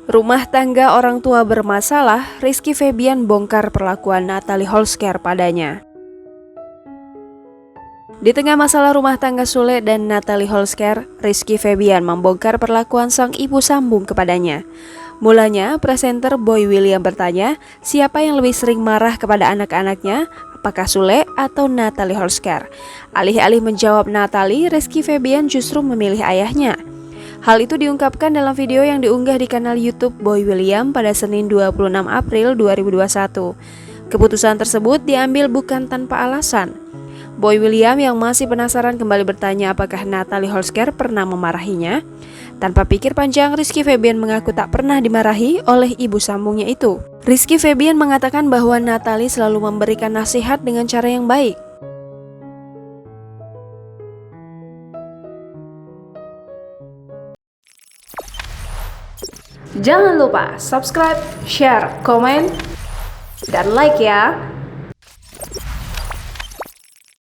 Rumah tangga orang tua bermasalah, Rizky Febian bongkar perlakuan Natalie Holzker padanya. Di tengah masalah rumah tangga Sule dan Natalie Holzker, Rizky Febian membongkar perlakuan sang ibu sambung kepadanya. Mulanya, presenter Boy William bertanya, siapa yang lebih sering marah kepada anak-anaknya, apakah Sule atau Natalie Holzker? Alih-alih menjawab Natalie, Rizky Febian justru memilih ayahnya. Hal itu diungkapkan dalam video yang diunggah di kanal YouTube Boy William pada Senin 26 April 2021. Keputusan tersebut diambil bukan tanpa alasan. Boy William yang masih penasaran kembali bertanya apakah Natalie Holzker pernah memarahinya. Tanpa pikir panjang, Rizky Febian mengaku tak pernah dimarahi oleh ibu sambungnya itu. Rizky Febian mengatakan bahwa Natalie selalu memberikan nasihat dengan cara yang baik. Jangan lupa subscribe, share, komen, dan like ya!